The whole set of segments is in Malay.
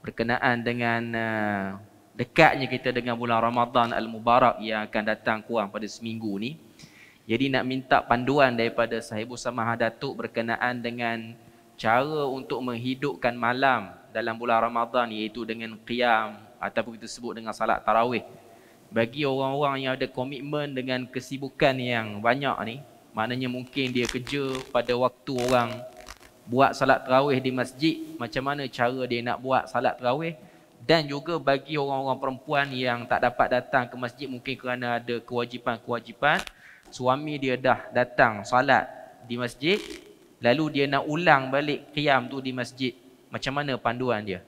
berkenaan dengan dekatnya kita dengan bulan Ramadan Al-Mubarak yang akan datang kurang pada seminggu ni. Jadi nak minta panduan daripada Sahibul Samahah Datuk berkenaan dengan cara untuk menghidupkan malam dalam bulan Ramadan, iaitu dengan qiyam ataupun kita sebut dengan salat tarawih. Bagi orang-orang yang ada komitmen dengan kesibukan yang banyak ni, maknanya mungkin dia kerja pada waktu orang buat salat tarawih di masjid, macam mana cara dia nak buat salat tarawih. Dan juga bagi orang-orang perempuan yang tak dapat datang ke masjid mungkin kerana ada kewajipan-kewajipan, suami dia dah datang salat di masjid, lalu dia nak ulang balik qiyam tu di masjid, macam mana panduan dia?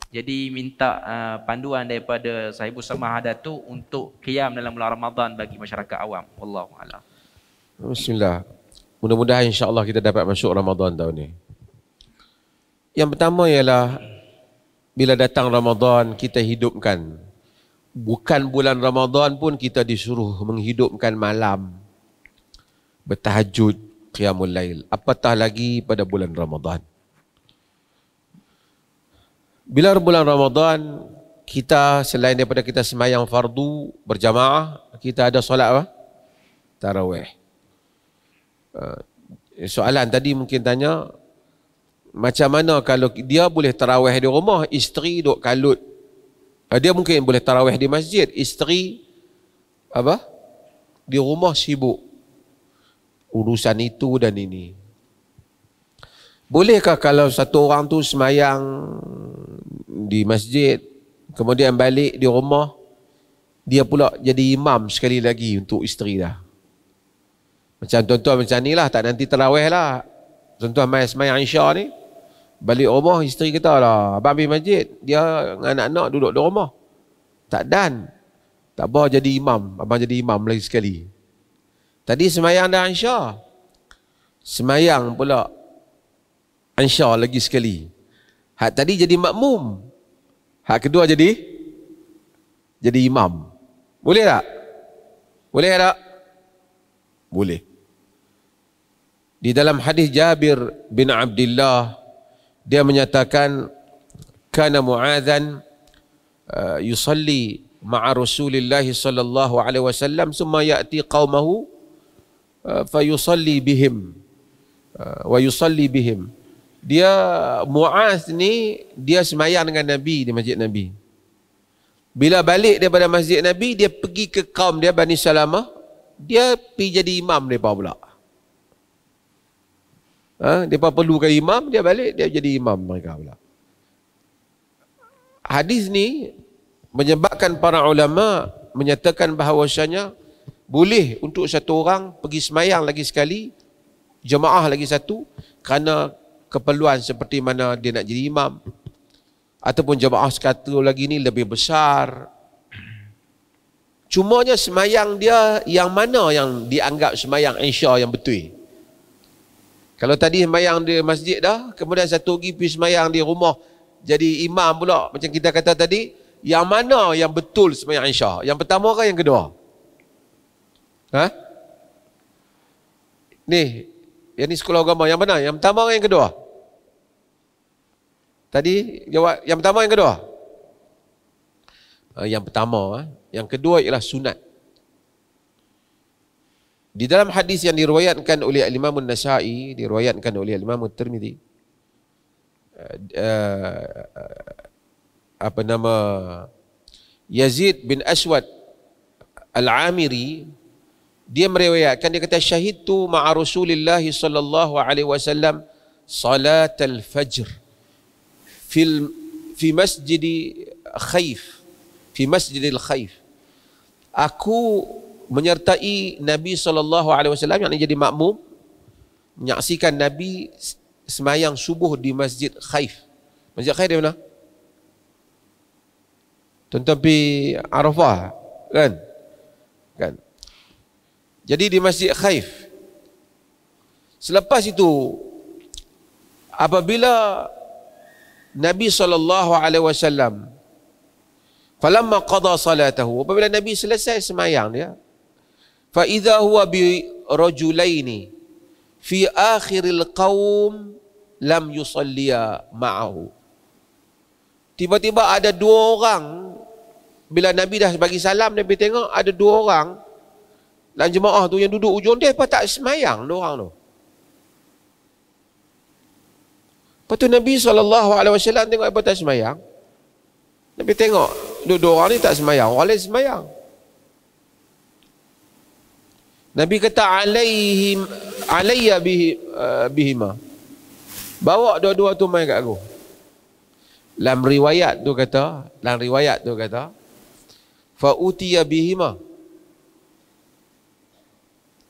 Jadi minta panduan daripada Sahibul Samahah Datuk untuk qiyam dalam bulan Ramadan bagi masyarakat awam. Wallahu a'lam. Bismillah. Mudah-mudahan insya-Allah kita dapat masuk Ramadan tahun ni. Yang pertama ialah bila datang Ramadan kita hidupkan. Bukan bulan Ramadan pun kita disuruh menghidupkan malam, bertahajud, qiyamul lail. Apatah lagi pada bulan Ramadan. Bila bulan Ramadan, kita selain daripada kita sembahyang fardu berjamaah, kita ada solat apa? Tarawih. Soalan tadi mungkin tanya, macam mana kalau dia boleh tarawih di rumah, isteri duk kalut. Dia mungkin boleh tarawih di masjid, isteri apa? Di rumah sibuk urusan itu dan ini. Bolehkah kalau satu orang tu semayang di masjid, kemudian balik di rumah, dia pula jadi imam sekali lagi untuk isteri dah? Macam tuan-tuan macam ni lah, tak nanti tarawih lah. Tuan-tuan mai semayang Isya ni, balik rumah isteri kita lah, abang pergi masjid, dia dengan anak-anak duduk di rumah. Tak dan. Tak apa jadi imam, abang jadi imam lagi sekali. Tadi semayang dah Isya, semayang pula Insya lagi sekali. Hak tadi jadi makmum, hak kedua jadi imam. Boleh tak? Boleh tak? Boleh. Di dalam hadis Jabir bin Abdullah, dia menyatakan kana Mu'adzan yusalli ma'a Rasulillah sallallahu alaihi wasallam summa ya'ti qaumahu fayusalli bihim wa yusalli bihim. Dia Mu'adz ni dia semayang dengan Nabi di masjid Nabi. Bila balik daripada masjid Nabi, dia pergi ke kaum dia Bani Salamah, dia pergi jadi imam mereka pula. Mereka perlukan imam, dia balik dia jadi imam mereka pula. Hadis ni menyebabkan para ulama menyatakan bahawasanya boleh untuk satu orang pergi semayang lagi sekali, jemaah lagi satu, kerana keperluan seperti mana dia nak jadi imam, ataupun jemaah sekatu lagi ni lebih besar. Cumanya semayang dia yang mana yang dianggap semayang Isya yang betul. Kalau tadi semayang di masjid dah, kemudian satu lagi pergi semayang di rumah jadi imam pula, macam kita kata tadi, yang mana yang betul semayang Isya? Yang pertama ke yang kedua? Yang ni sekolah agama, yang mana? Yang pertama ke yang kedua? Tadi jawab yang pertama yang kedua? Yang pertama. Yang kedua ialah sunat. Di dalam hadis yang diriwayatkan oleh Imam An-Nasa'i, diriwayatkan oleh Imam At-Tirmidzi, Yazid bin Aswad Al-Amiri, dia meriwayatkan, dia kata syahidtu ma'a Rasulillah sallallahu alaihi wasallam salat al-fajr fi masjid Khaif, fi masjidil Khaif. Aku menyertai Nabi sallallahu alaihi wasallam, yang jadi makmum, menyaksikan Nabi semayang subuh di Masjid Khaif. Masjid Khaif di mana? Tuan-tuan pergi Arafah kan? Kan? Jadi di Masjid Khaif. Selepas itu, apabila Nabi SAW, falamma qada salatahu, apabila Nabi selesai semayang dia, fa idza huwa bi rajulaini fi akhiril qaum lam yusalliya ma'ahu. Tiba-tiba ada 2 orang. Bila Nabi dah bagi salam, Nabi tengok ada 2 orang dalam jemaah tu yang duduk ujung dia, apa tak semayang 2 orang tu. Lepas tu Nabi SAW tengok apa tak semayang. Nabi tengok 2 orang ni tak semayang, orang lain semayang. Nabi kata alayya bihima. Bawa dua-dua tu mai kat aku. Dalam riwayat tu kata fa utiya bihima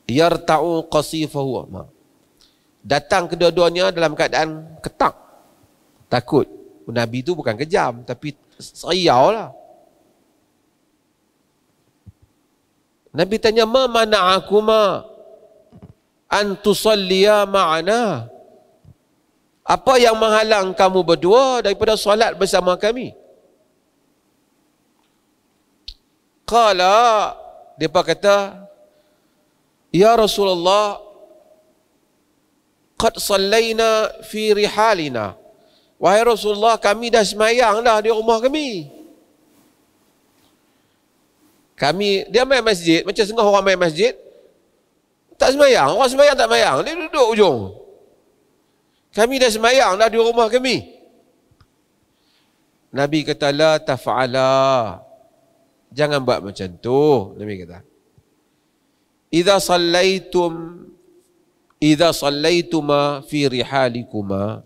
yarta'u qasifahu. Datang kedua-duanya dalam keadaan ketak, takut. Nabi tu bukan kejam, tapi seriau lah. Nabi tanya, ma mana'akuma an tusalliya ma'ana? Apa yang menghalang kamu berdua daripada solat bersama kami? Qala, depa kata, ya Rasulullah, qad sallaina fi rihalina. Wahai Rasulullah, kami dah semayang dah di rumah kami. Dia main masjid, macam setengah orang main masjid, tak semayang. Orang semayang tak semayang, dia duduk ujung. Kami dah semayang dah di rumah kami. Nabi kata, la taf'ala. Jangan buat macam tu. Nabi kata, idza sallaituma fi rihalikuma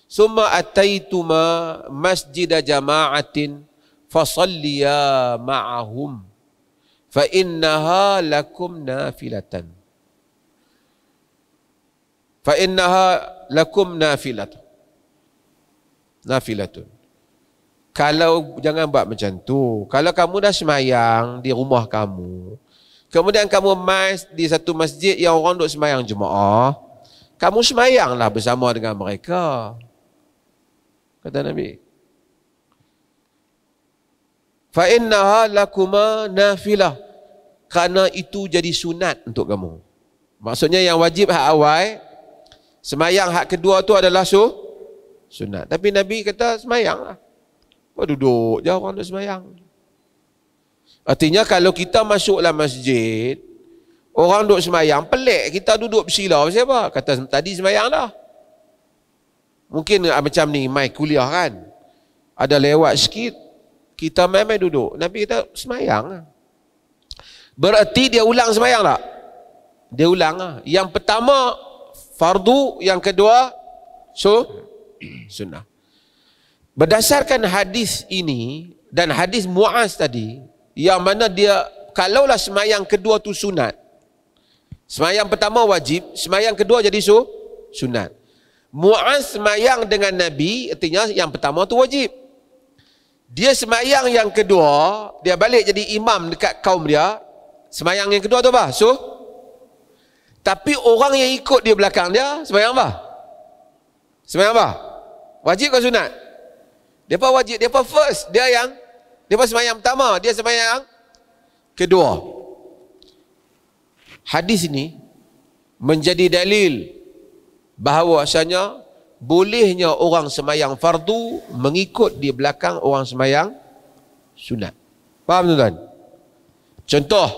summa ataituma masjida jama'atin fasalliya ma'ahum fa innaha lakum nafilatan. Fa innaha lakum nafilatun. Kalau jangan buat macam tu. Kalau kamu dah semayang di rumah kamu, kemudian kamu di satu masjid yang orang duk semayang jemaah, kamu semayanglah bersama dengan mereka. Kata Nabi, fa innaha lakuma nafilah. Kerana itu jadi sunat untuk kamu. Maksudnya yang wajib hak awal, semayang hak kedua tu adalah sunat. Tapi Nabi kata semayanglah. Kau duduk je orang duk semayang. Artinya kalau kita masuklah masjid, orang duduk semayang, pelik kita duduk bersilau. Siapa? Kata tadi semayang dah. Mungkin macam ni, mai kuliah kan. Ada lewat sikit, kita main-main duduk. Nabi kata semayang. Berarti dia ulang semayang tak? Dia ulang lah. Yang pertama fardu, yang kedua sunnah. Berdasarkan hadis ini dan hadis Muaz tadi, yang mana dia kalaulah semayang kedua tu sunat, semayang pertama wajib, semayang kedua jadi sunat. Muaz semayang dengan Nabi, artinya yang pertama tu wajib. Dia semayang yang kedua, dia balik jadi imam dekat kaum dia. Semayang yang kedua tu apa? Tapi orang yang ikut dia belakang dia semayang apa? Semayang apa? Wajib ke sunat? Depa wajib, depa first, depa semayang pertama, dia semayang kedua. Hadis ini menjadi dalil bahawasanya bolehnya orang semayang fardu mengikut di belakang orang semayang sunat. Faham tuan-tuan? Contoh,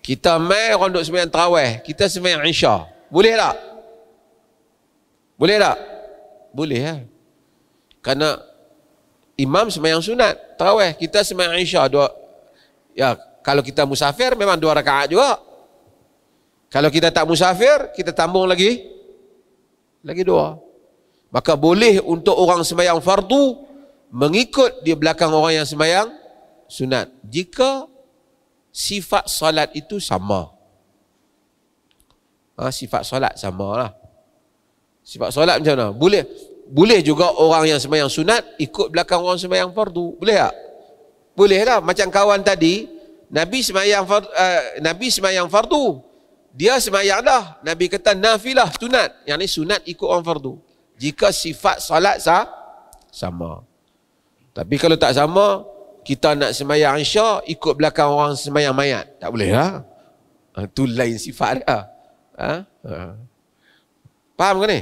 kita mai orang duk semayang tarawih, kita semayang Isya. Boleh tak? Boleh tak? Boleh lah. Kerana imam semayang sunat tarawih, kita semayang Isya ya, kalau kita musafir memang 2 rakaat juga. Kalau kita tak musafir, kita tambung lagi 2. Maka boleh untuk orang semayang fardu mengikut di belakang orang yang semayang sunat, jika sifat solat itu sama. Sifat solat sama lah. Sifat solat macam mana? Boleh juga orang yang semayang sunat ikut belakang orang semayang fardu. Boleh tak? Boleh lah. Macam kawan tadi, Nabi semayang fardu. Dia semayang dah. Nabi kata nafilah, sunat. Yang ni sunat ikut orang fardu. Jika sifat solat sama. Tapi kalau tak sama, kita nak semayang Isya ikut belakang orang semayang mayat, tak boleh lah. Itu lain sifat dah. Faham ke ni?